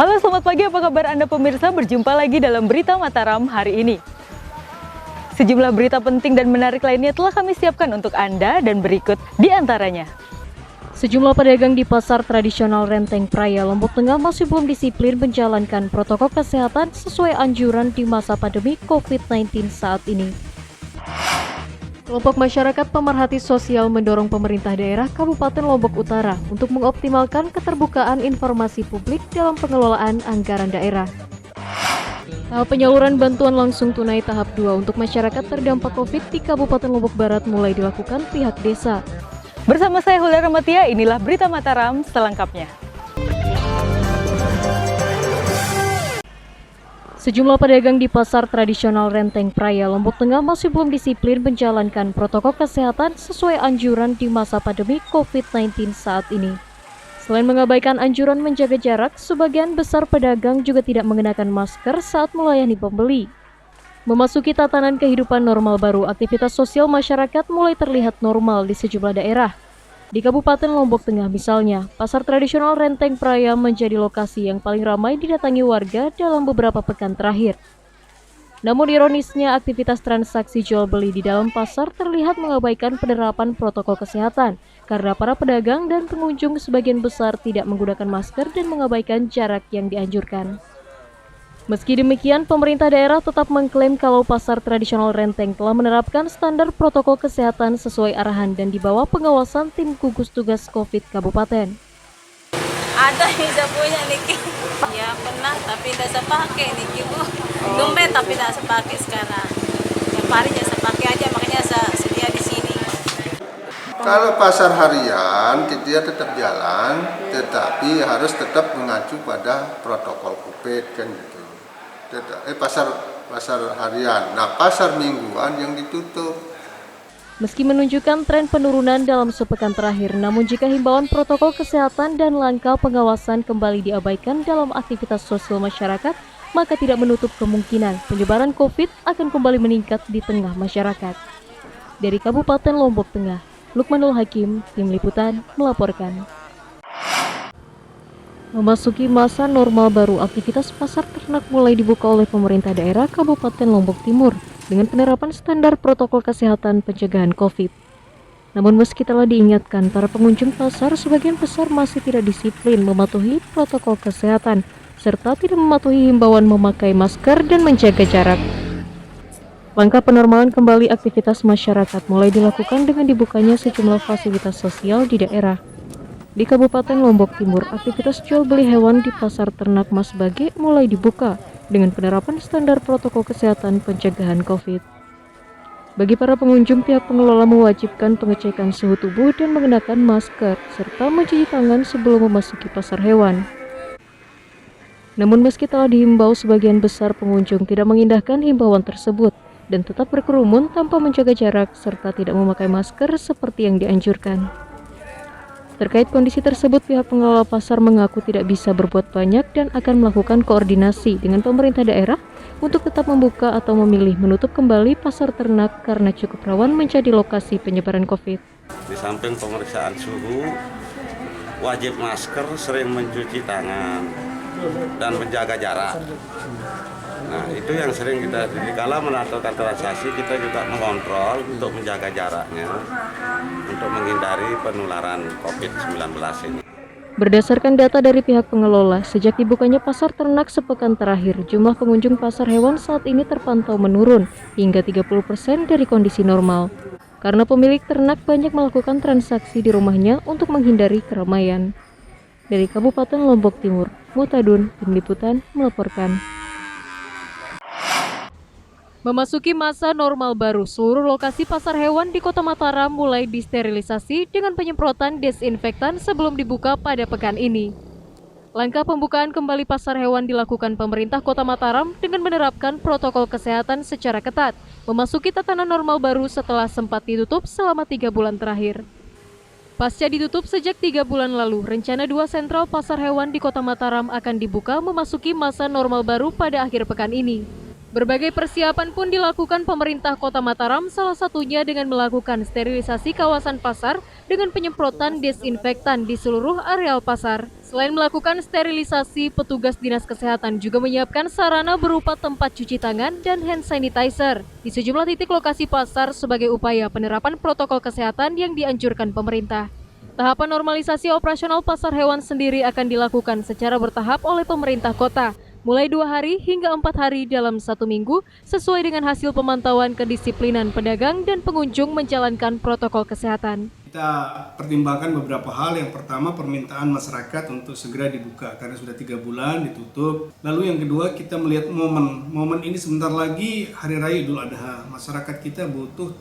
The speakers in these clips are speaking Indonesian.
Halo, selamat pagi, apa kabar Anda pemirsa? Berjumpa lagi dalam Berita Mataram hari ini. Sejumlah berita penting dan menarik lainnya telah kami siapkan untuk Anda dan berikut di antaranya. Sejumlah pedagang di pasar tradisional Renteng Praya, Lombok Tengah masih belum disiplin menjalankan protokol kesehatan sesuai anjuran di masa pandemi COVID-19 saat ini. Kelompok masyarakat pemerhati sosial mendorong pemerintah daerah Kabupaten Lombok Utara untuk mengoptimalkan keterbukaan informasi publik dalam pengelolaan anggaran daerah. Tahap penyaluran bantuan langsung tunai tahap 2 untuk masyarakat terdampak COVID di Kabupaten Lombok Barat mulai dilakukan pihak desa. Bersama saya Hulda Ramatia, inilah Berita Mataram selengkapnya. Sejumlah pedagang di pasar tradisional Renteng Praya, Lombok Tengah masih belum disiplin menjalankan protokol kesehatan sesuai anjuran di masa pandemi COVID-19 saat ini. Selain mengabaikan anjuran menjaga jarak, sebagian besar pedagang juga tidak mengenakan masker saat melayani pembeli. Memasuki tatanan kehidupan normal baru, aktivitas sosial masyarakat mulai terlihat normal di sejumlah daerah. Di Kabupaten Lombok Tengah misalnya, pasar tradisional Renteng Praya menjadi lokasi yang paling ramai didatangi warga dalam beberapa pekan terakhir. Namun ironisnya, aktivitas transaksi jual beli di dalam pasar terlihat mengabaikan penerapan protokol kesehatan karena para pedagang dan pengunjung sebagian besar tidak menggunakan masker dan mengabaikan jarak yang dianjurkan. Meski demikian, pemerintah daerah tetap mengklaim kalau pasar tradisional Renteng telah menerapkan standar protokol kesehatan sesuai arahan dan di bawah pengawasan tim gugus tugas COVID Kabupaten. Ada yang saya punya Niki. Ya pernah, tapi tidak saya pakai Niki Bu. Dompet tapi tidak saya pakai sekarang. Yang hari saya pakai aja, makanya saya sedia di sini. Kalau pasar harian dia tetap jalan, tetapi harus tetap mengacu pada protokol COVID kan gitu. Pasar harian. Nah, pasar mingguan yang ditutup. Meski menunjukkan tren penurunan dalam sepekan terakhir, namun jika himbauan protokol kesehatan dan langkah pengawasan kembali diabaikan dalam aktivitas sosial masyarakat, maka tidak menutup kemungkinan penyebaran COVID akan kembali meningkat di tengah masyarakat. Dari Kabupaten Lombok Tengah, Lukmanul Hakim, Tim Liputan, melaporkan. Memasuki masa normal baru, aktivitas pasar ternak mulai dibuka oleh pemerintah daerah Kabupaten Lombok Timur dengan penerapan standar protokol kesehatan pencegahan COVID. Namun meski telah diingatkan, para pengunjung pasar sebagian besar masih tidak disiplin mematuhi protokol kesehatan serta tidak mematuhi himbauan memakai masker dan menjaga jarak. Langkah penormalan kembali aktivitas masyarakat mulai dilakukan dengan dibukanya sejumlah fasilitas sosial di daerah. Di Kabupaten Lombok Timur, aktivitas jual beli hewan di pasar ternak Mas Bage mulai dibuka dengan penerapan standar protokol kesehatan pencegahan COVID. Bagi para pengunjung, pihak pengelola mewajibkan pengecekan suhu tubuh dan mengenakan masker, serta mencuci tangan sebelum memasuki pasar hewan. Namun meski telah dihimbau, sebagian besar pengunjung tidak mengindahkan himbauan tersebut dan tetap berkerumun tanpa menjaga jarak serta tidak memakai masker seperti yang dianjurkan. Terkait kondisi tersebut, pihak pengelola pasar mengaku tidak bisa berbuat banyak dan akan melakukan koordinasi dengan pemerintah daerah untuk tetap membuka atau memilih menutup kembali pasar ternak karena cukup rawan menjadi lokasi penyebaran COVID. Di samping pemeriksaan suhu, wajib masker, sering mencuci tangan, dan menjaga jarak. Nah, itu yang sering kita, kala melakukan transaksi, kita juga mengontrol untuk menjaga jaraknya, untuk menghindari penularan COVID-19 ini. Berdasarkan data dari pihak pengelola, sejak dibukanya pasar ternak sepekan terakhir, jumlah pengunjung pasar hewan saat ini terpantau menurun hingga 30% dari kondisi normal. Karena pemilik ternak banyak melakukan transaksi di rumahnya untuk menghindari keramaian. Dari Kabupaten Lombok Timur, Mutadun, Tim Liputan, melaporkan. Memasuki masa normal baru, seluruh lokasi pasar hewan di Kota Mataram mulai disterilisasi dengan penyemprotan desinfektan sebelum dibuka pada pekan ini. Langkah pembukaan kembali pasar hewan dilakukan pemerintah Kota Mataram dengan menerapkan protokol kesehatan secara ketat, memasuki tatanan normal baru setelah sempat ditutup selama 3 bulan terakhir. Pasca ditutup sejak 3 bulan lalu, rencana 2 sentral pasar hewan di Kota Mataram akan dibuka memasuki masa normal baru pada akhir pekan ini. Berbagai persiapan pun dilakukan pemerintah Kota Mataram, salah satunya dengan melakukan sterilisasi kawasan pasar dengan penyemprotan desinfektan di seluruh areal pasar. Selain melakukan sterilisasi, petugas Dinas Kesehatan juga menyiapkan sarana berupa tempat cuci tangan dan hand sanitizer di sejumlah titik lokasi pasar sebagai upaya penerapan protokol kesehatan yang dianjurkan pemerintah. Tahapan normalisasi operasional pasar hewan sendiri akan dilakukan secara bertahap oleh pemerintah kota, mulai 2 hari hingga 4 hari dalam 1 minggu, sesuai dengan hasil pemantauan kedisiplinan pedagang dan pengunjung menjalankan protokol kesehatan. Kita pertimbangkan beberapa hal. Yang pertama, permintaan masyarakat untuk segera dibuka karena sudah 3 bulan ditutup. Lalu yang kedua, kita melihat momen ini sebentar lagi Hari Raya Idul Adha. Masyarakat kita butuh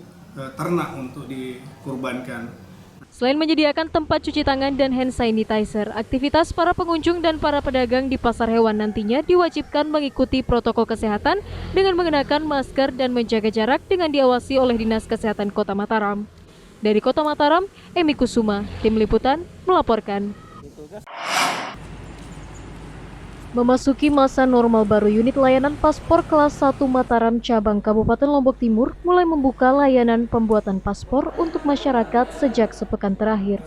ternak untuk dikurbankan. Selain menyediakan tempat cuci tangan dan hand sanitizer, aktivitas para pengunjung dan para pedagang di pasar hewan nantinya diwajibkan mengikuti protokol kesehatan dengan mengenakan masker dan menjaga jarak dengan diawasi oleh Dinas Kesehatan Kota Mataram. Dari Kota Mataram, Emi Kusuma, Tim Liputan, melaporkan. Memasuki masa normal baru, unit layanan paspor kelas 1 Mataram cabang Kabupaten Lombok Timur mulai membuka layanan pembuatan paspor untuk masyarakat sejak sepekan terakhir.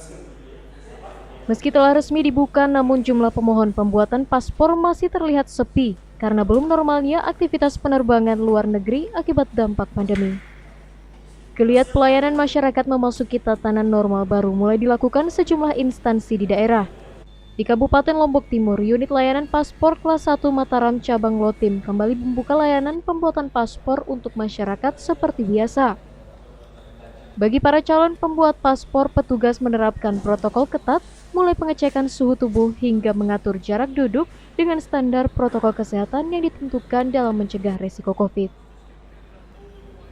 Meski telah resmi dibuka, namun jumlah pemohon pembuatan paspor masih terlihat sepi karena belum normalnya aktivitas penerbangan luar negeri akibat dampak pandemi. Geliat pelayanan masyarakat memasuki tatanan normal baru mulai dilakukan sejumlah instansi di daerah. Di Kabupaten Lombok Timur, unit layanan paspor kelas 1 Mataram cabang Lotim kembali membuka layanan pembuatan paspor untuk masyarakat seperti biasa. Bagi para calon pembuat paspor, petugas menerapkan protokol ketat, mulai pengecekan suhu tubuh hingga mengatur jarak duduk dengan standar protokol kesehatan yang ditentukan dalam mencegah resiko COVID.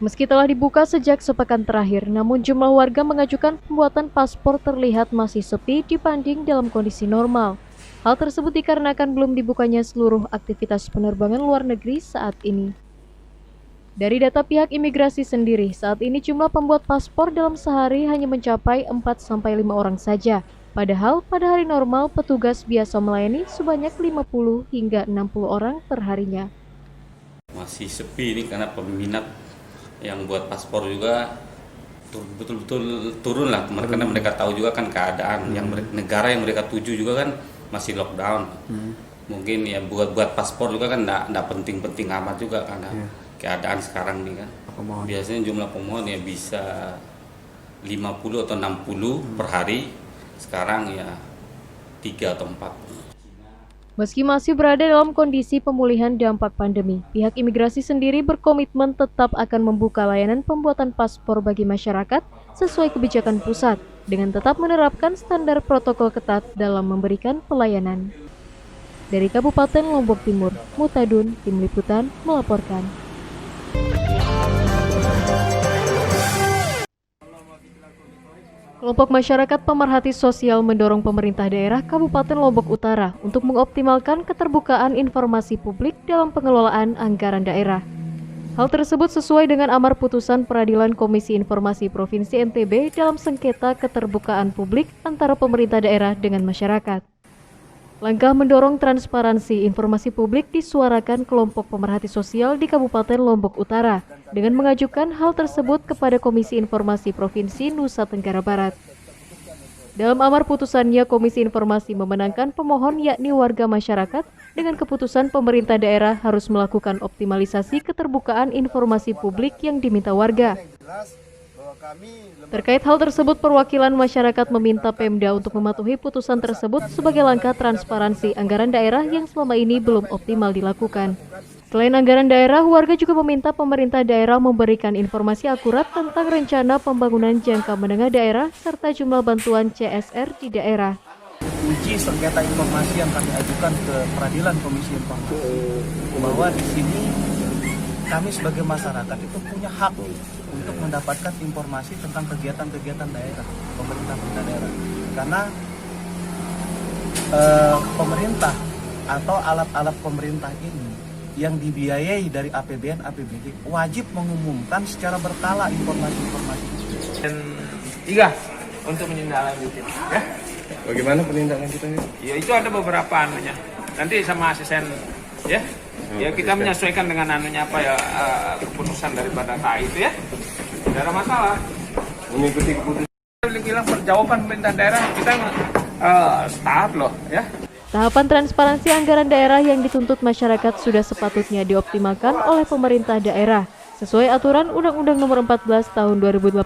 Meski telah dibuka sejak sepekan terakhir, namun jumlah warga mengajukan pembuatan paspor terlihat masih sepi dibanding dalam kondisi normal. Hal tersebut dikarenakan belum dibukanya seluruh aktivitas penerbangan luar negeri saat ini. Dari data pihak imigrasi sendiri, saat ini jumlah pembuat paspor dalam sehari hanya mencapai 4-5 orang saja. Padahal pada hari normal petugas biasa melayani sebanyak 50 hingga 60 orang per harinya. Masih sepi ini karena peminat yang buat paspor juga betul-betul turun lah, karena mereka tahu juga kan keadaan yang negara yang mereka tuju juga kan masih lockdown. Mungkin ya buat paspor juga kan enggak penting-penting amat juga karena keadaan sekarang nih kan. Biasanya jumlah pemohon ya bisa 50 atau 60 per hari, sekarang ya 3 atau 4. Meski masih berada dalam kondisi pemulihan dampak pandemi, pihak imigrasi sendiri berkomitmen tetap akan membuka layanan pembuatan paspor bagi masyarakat sesuai kebijakan pusat, dengan tetap menerapkan standar protokol ketat dalam memberikan pelayanan. Dari Kabupaten Lombok Timur, Mutadun, Tim Liputan, melaporkan. Kelompok masyarakat pemerhati sosial mendorong pemerintah daerah Kabupaten Lombok Utara untuk mengoptimalkan keterbukaan informasi publik dalam pengelolaan anggaran daerah. Hal tersebut sesuai dengan amar putusan Peradilan Komisi Informasi Provinsi NTB dalam sengketa keterbukaan publik antara pemerintah daerah dengan masyarakat. Langkah mendorong transparansi informasi publik disuarakan kelompok pemerhati sosial di Kabupaten Lombok Utara dengan mengajukan hal tersebut kepada Komisi Informasi Provinsi Nusa Tenggara Barat. Dalam amar putusannya, Komisi Informasi memenangkan pemohon yakni warga masyarakat dengan keputusan pemerintah daerah harus melakukan optimalisasi keterbukaan informasi publik yang diminta warga. Terkait hal tersebut, perwakilan masyarakat meminta Pemda untuk mematuhi putusan tersebut sebagai langkah transparansi anggaran daerah yang selama ini belum optimal dilakukan. Selain anggaran daerah, warga juga meminta pemerintah daerah memberikan informasi akurat tentang rencana pembangunan jangka menengah daerah serta jumlah bantuan CSR di daerah. Uji sengketa informasi yang kami ajukan ke Peradilan Komisi Informasi bahwa di sini kami sebagai masyarakat itu punya hak untuk mendapatkan informasi tentang kegiatan-kegiatan daerah, pemerintah daerah. Karena pemerintah atau alat-alat pemerintah ini yang dibiayai dari APBN, APBD wajib mengumumkan secara berkala informasi-informasi. Dan 3 untuk menindaklanjuti, ya. Bagaimana penindaklanjutannya? Ya itu ada beberapa anunya. Nanti sama asisten, ya. Ya kita menyesuaikan dengan anunya apa ya keputusan daripada KAI itu ya. Tidak ada masalah. Mengikuti keputusan. Bilang perjawaban pemerintah daerah kita start loh ya. Tahapan transparansi anggaran daerah yang dituntut masyarakat sudah sepatutnya dioptimalkan oleh pemerintah daerah sesuai aturan Undang-Undang Nomor 14 Tahun 2018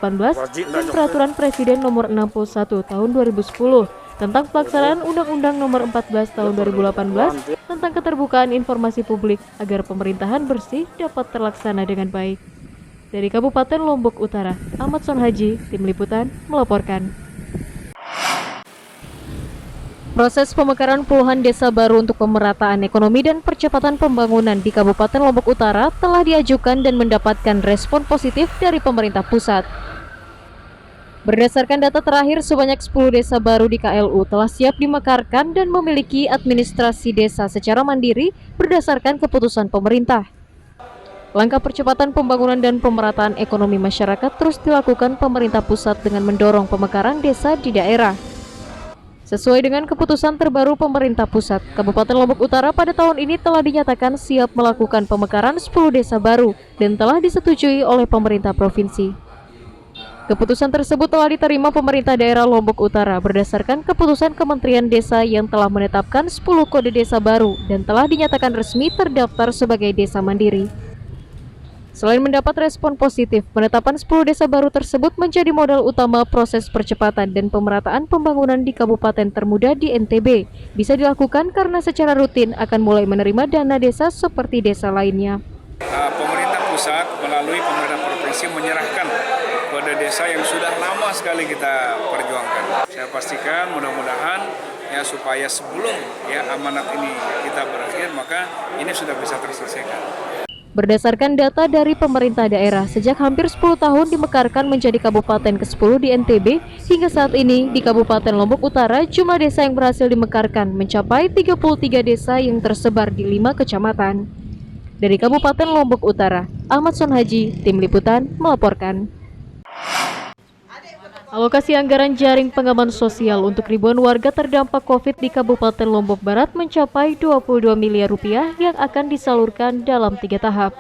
dan Peraturan Presiden Nomor 61 Tahun 2010 tentang pelaksanaan Undang-Undang Nomor 14 Tahun 2018 tentang keterbukaan informasi publik agar pemerintahan bersih dapat terlaksana dengan baik. Dari Kabupaten Lombok Utara, Ahmad Sonhaji, Tim Liputan, melaporkan. Proses pemekaran puluhan desa baru untuk pemerataan ekonomi dan percepatan pembangunan di Kabupaten Lombok Utara telah diajukan dan mendapatkan respon positif dari pemerintah pusat. Berdasarkan data terakhir, sebanyak 10 desa baru di KLU telah siap dimekarkan dan memiliki administrasi desa secara mandiri berdasarkan keputusan pemerintah. Langkah percepatan pembangunan dan pemerataan ekonomi masyarakat terus dilakukan pemerintah pusat dengan mendorong pemekaran desa di daerah. Sesuai dengan keputusan terbaru pemerintah pusat, Kabupaten Lombok Utara pada tahun ini telah dinyatakan siap melakukan pemekaran 10 desa baru dan telah disetujui oleh pemerintah provinsi. Keputusan tersebut telah diterima pemerintah daerah Lombok Utara berdasarkan keputusan Kementerian Desa yang telah menetapkan 10 kode desa baru dan telah dinyatakan resmi terdaftar sebagai desa mandiri. Selain mendapat respon positif, penetapan 10 desa baru tersebut menjadi modal utama proses percepatan dan pemerataan pembangunan di kabupaten termuda di NTB. Bisa dilakukan karena secara rutin akan mulai menerima dana desa seperti desa lainnya. Pemerintah pusat melalui pemerintah provinsi menyerahkan kode desa yang sudah lama sekali kita perjuangkan. Saya pastikan mudah-mudahan ya supaya sebelum ya amanat ini kita berakhir maka ini sudah bisa terselesaikan. Berdasarkan data dari pemerintah daerah, sejak hampir 10 tahun dimekarkan menjadi kabupaten ke-10 di NTB, hingga saat ini di Kabupaten Lombok Utara jumlah desa yang berhasil dimekarkan mencapai 33 desa yang tersebar di 5 kecamatan. Dari Kabupaten Lombok Utara, Ahmad Sonhaji, Tim Liputan, melaporkan. Alokasi anggaran jaring pengaman sosial untuk ribuan warga terdampak COVID di Kabupaten Lombok Barat mencapai 22 miliar rupiah yang akan disalurkan dalam 3 tahap.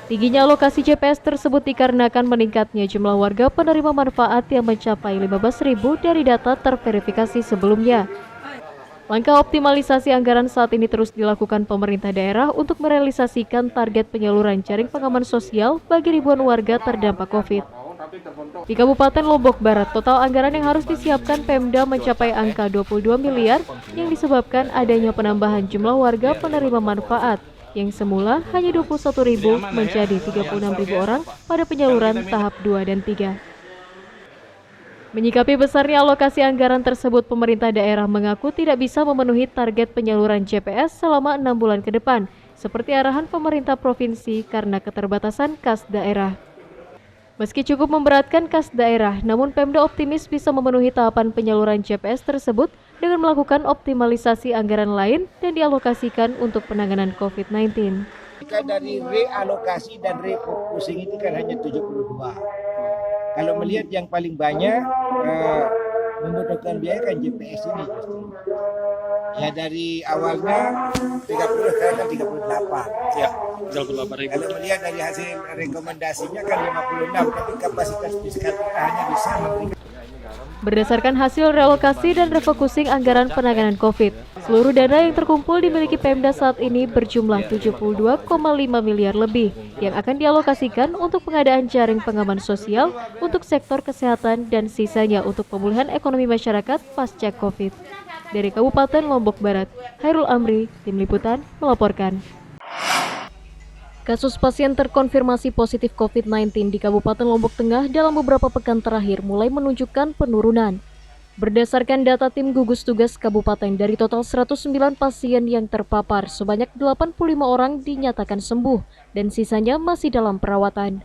Tingginya alokasi JPS tersebut dikarenakan meningkatnya jumlah warga penerima manfaat yang mencapai 15.000 dari data terverifikasi sebelumnya. Langkah optimalisasi anggaran saat ini terus dilakukan pemerintah daerah untuk merealisasikan target penyaluran jaring pengaman sosial bagi ribuan warga terdampak COVID. Di Kabupaten Lombok Barat, total anggaran yang harus disiapkan Pemda mencapai angka 22 miliar yang disebabkan adanya penambahan jumlah warga penerima manfaat yang semula hanya 21.000 menjadi 36.000 orang pada penyaluran tahap 2 dan 3. Menyikapi besarnya alokasi anggaran tersebut, pemerintah daerah mengaku tidak bisa memenuhi target penyaluran JPS selama 6 bulan ke depan, seperti arahan pemerintah provinsi karena keterbatasan kas daerah. Meski cukup memberatkan kas daerah, namun Pemda optimis bisa memenuhi tahapan penyaluran JPS tersebut dengan melakukan optimalisasi anggaran lain dan dialokasikan untuk penanganan COVID-19. Jika dari realokasi dan refocusing itu kan hanya 72. Kalau melihat yang paling banyak membutuhkan biaya kan JPS ini justru. Ya dari awalnya 30 sekarang kan 38. Ya, 38.000. Kalau melihat dari hasil rekomendasinya kan 56, tapi kapasitas fiskal kita hanya bisa memberikan. Berdasarkan hasil relokasi dan refocusing anggaran penanganan COVID, seluruh dana yang terkumpul dimiliki Pemda saat ini berjumlah 72,5 miliar lebih yang akan dialokasikan untuk pengadaan jaring pengaman sosial untuk sektor kesehatan dan sisanya untuk pemulihan ekonomi masyarakat pasca COVID. Dari Kabupaten Lombok Barat, Hairul Amri, Tim Liputan, melaporkan. Kasus pasien terkonfirmasi positif COVID-19 di Kabupaten Lombok Tengah dalam beberapa pekan terakhir mulai menunjukkan penurunan. Berdasarkan data tim gugus tugas kabupaten, dari total 109 pasien yang terpapar, sebanyak 85 orang dinyatakan sembuh dan sisanya masih dalam perawatan.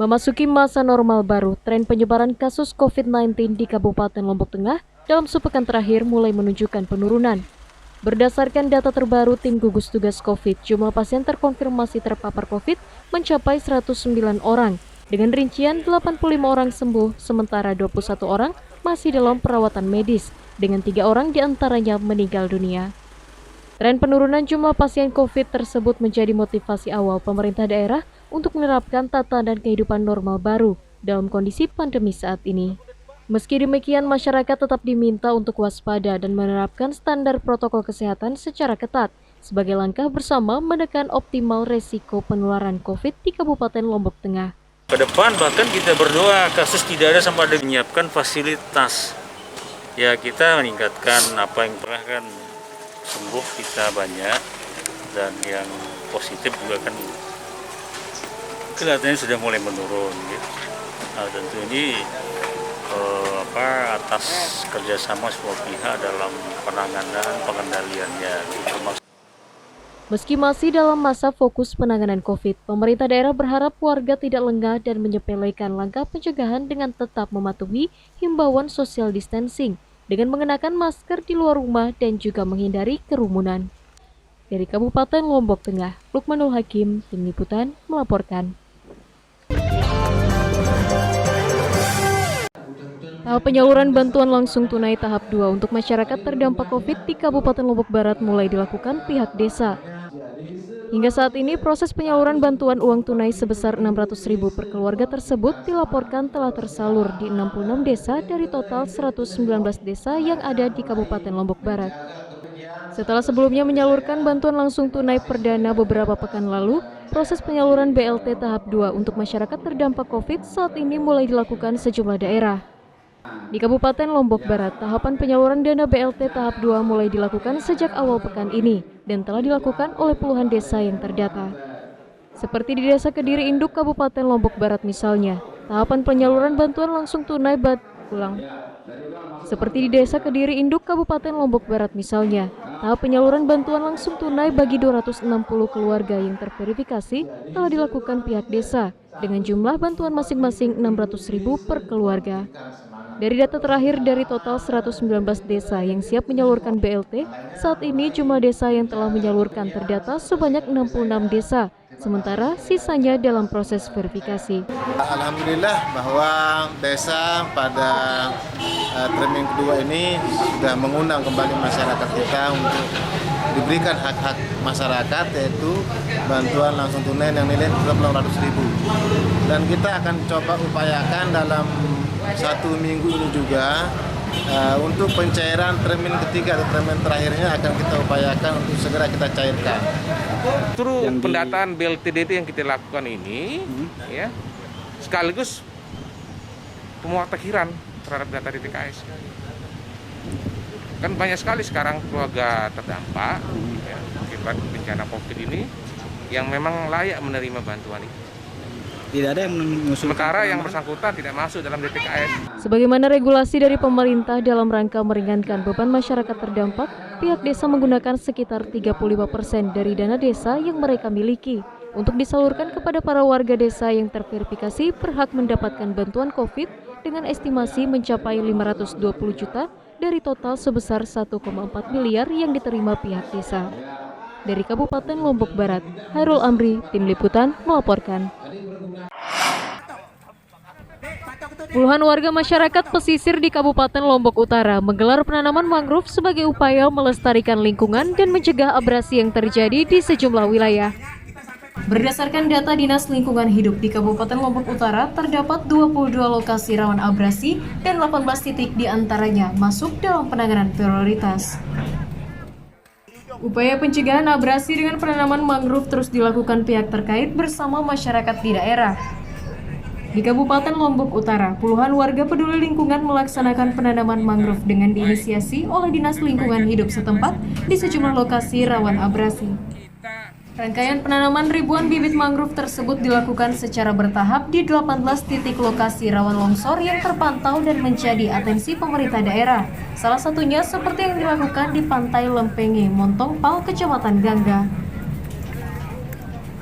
Memasuki masa normal baru, tren penyebaran kasus COVID-19 di Kabupaten Lombok Tengah dalam sepekan terakhir mulai menunjukkan penurunan. Berdasarkan data terbaru tim gugus tugas COVID, jumlah pasien terkonfirmasi terpapar COVID mencapai 109 orang, dengan rincian 85 orang sembuh, sementara 21 orang masih dalam perawatan medis, dengan 3 orang diantaranya meninggal dunia. Tren penurunan jumlah pasien COVID tersebut menjadi motivasi awal pemerintah daerah untuk menerapkan tatanan kehidupan normal baru dalam kondisi pandemi saat ini. Meski demikian, masyarakat tetap diminta untuk waspada dan menerapkan standar protokol kesehatan secara ketat sebagai langkah bersama menekan optimal resiko penularan COVID di Kabupaten Lombok Tengah. Ke depan bahkan kita berdoa kasus tidak ada sampai ada menyiapkan fasilitas. Ya kita meningkatkan apa yang pernah kan sembuh kita banyak dan yang positif juga kan kelihatannya sudah mulai menurun. Gitu. Nah, tentu ini atas kerjasama semua pihak dalam penanganan pengendaliannya. Meski masih dalam masa fokus penanganan COVID, pemerintah daerah berharap warga tidak lengah dan menyepelekan langkah pencegahan dengan tetap mematuhi himbauan social distancing dengan mengenakan masker di luar rumah dan juga menghindari kerumunan. Dari Kabupaten Lombok Tengah, Lukmanul Hakim, Tim Liputan, melaporkan. Tahap penyaluran bantuan langsung tunai tahap 2 untuk masyarakat terdampak COVID di Kabupaten Lombok Barat mulai dilakukan pihak desa. Hingga saat ini, proses penyaluran bantuan uang tunai sebesar Rp600.000 per keluarga tersebut dilaporkan telah tersalur di 66 desa dari total 119 desa yang ada di Kabupaten Lombok Barat. Setelah sebelumnya menyalurkan bantuan langsung tunai perdana beberapa pekan lalu, proses penyaluran BLT tahap 2 untuk masyarakat terdampak COVID saat ini mulai dilakukan sejumlah daerah. Di Kabupaten Lombok Barat, tahapan penyaluran dana BLT tahap 2 mulai dilakukan sejak awal pekan ini dan telah dilakukan oleh puluhan desa yang terdata. Seperti di Desa Kediri Induk, Kabupaten Lombok Barat misalnya, tahapan penyaluran bantuan langsung tunai Seperti di Desa Kediri Induk, Kabupaten Lombok Barat misalnya, tahap penyaluran bantuan langsung tunai bagi 260 keluarga yang terverifikasi telah dilakukan pihak desa dengan jumlah bantuan masing-masing Rp600.000 per keluarga. Dari data terakhir dari total 119 desa yang siap menyalurkan BLT, saat ini jumlah desa yang telah menyalurkan terdata sebanyak 66 desa, sementara sisanya dalam proses verifikasi. Alhamdulillah bahwa desa pada termin kedua ini sudah mengundang kembali masyarakat kita untuk diberikan hak-hak masyarakat, yaitu bantuan langsung tunai yang nilai Rp600.000. Dan kita akan coba upayakan dalam 1 minggu ini juga untuk pencairan termin ketiga atau termin terakhirnya akan kita upayakan untuk segera kita cairkan. Terus pendataan BLTDT yang kita lakukan ini, ya, sekaligus pemutakhiran terhadap data DTKS. Kan banyak sekali sekarang keluarga terdampak ya, akibat bencana COVID ini yang memang layak menerima bantuan ini. Tidak ada yang mengusulkan. Sementara yang bersangkutan tidak masuk dalam DTKS. Sebagaimana regulasi dari pemerintah dalam rangka meringankan beban masyarakat terdampak, pihak desa menggunakan sekitar 35% dari dana desa yang mereka miliki untuk disalurkan kepada para warga desa yang terverifikasi berhak mendapatkan bantuan COVID dengan estimasi mencapai 520 juta dari total sebesar 1,4 miliar yang diterima pihak desa. Dari Kabupaten Lombok Barat, Hairul Amri, Tim Liputan, melaporkan. Puluhan warga masyarakat pesisir di Kabupaten Lombok Utara menggelar penanaman mangrove sebagai upaya melestarikan lingkungan dan mencegah abrasi yang terjadi di sejumlah wilayah. Berdasarkan data Dinas Lingkungan Hidup di Kabupaten Lombok Utara, terdapat 22 lokasi rawan abrasi dan 18 titik diantaranya masuk dalam penanganan prioritas. Upaya pencegahan abrasi dengan penanaman mangrove terus dilakukan pihak terkait bersama masyarakat di daerah. Di Kabupaten Lombok Utara, puluhan warga peduli lingkungan melaksanakan penanaman mangrove dengan diinisiasi oleh Dinas Lingkungan Hidup setempat di sejumlah lokasi rawan abrasi. Rangkaian penanaman ribuan bibit mangrove tersebut dilakukan secara bertahap di 18 titik lokasi rawan longsor yang terpantau dan menjadi atensi pemerintah daerah. Salah satunya seperti yang dilakukan di Pantai Lempenge, Montong Pal, Kecamatan Gangga.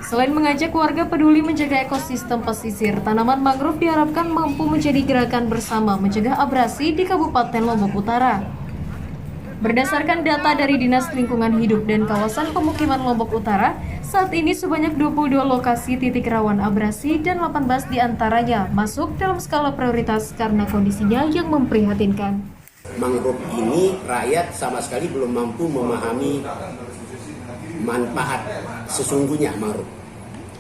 Selain mengajak warga peduli menjaga ekosistem pesisir, tanaman mangrove diharapkan mampu menjadi gerakan bersama mencegah abrasi di Kabupaten Lombok Utara. Berdasarkan data dari Dinas Lingkungan Hidup dan Kawasan Pemukiman Lombok Utara, saat ini sebanyak 22 lokasi titik rawan abrasi dan 18 diantaranya masuk dalam skala prioritas karena kondisinya yang memprihatinkan. Mangrove ini rakyat sama sekali belum mampu memahami manfaat sesungguhnya mangrove.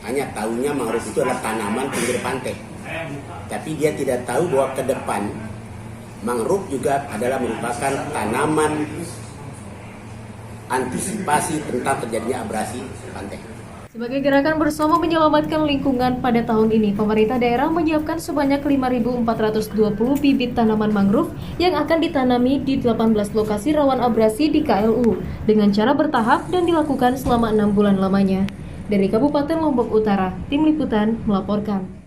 Hanya tahunya mangrove itu adalah tanaman pinggir pantai. Tapi dia tidak tahu bahwa ke depan mangrove juga adalah merupakan tanaman antisipasi tentang terjadinya abrasi pantai. Sebagai gerakan bersama menyelamatkan lingkungan pada tahun ini, pemerintah daerah menyiapkan sebanyak 5.420 bibit tanaman mangrove yang akan ditanami di 18 lokasi rawan abrasi di KLU dengan cara bertahap dan dilakukan selama 6 bulan lamanya. Dari Kabupaten Lombok Utara, Tim Liputan melaporkan.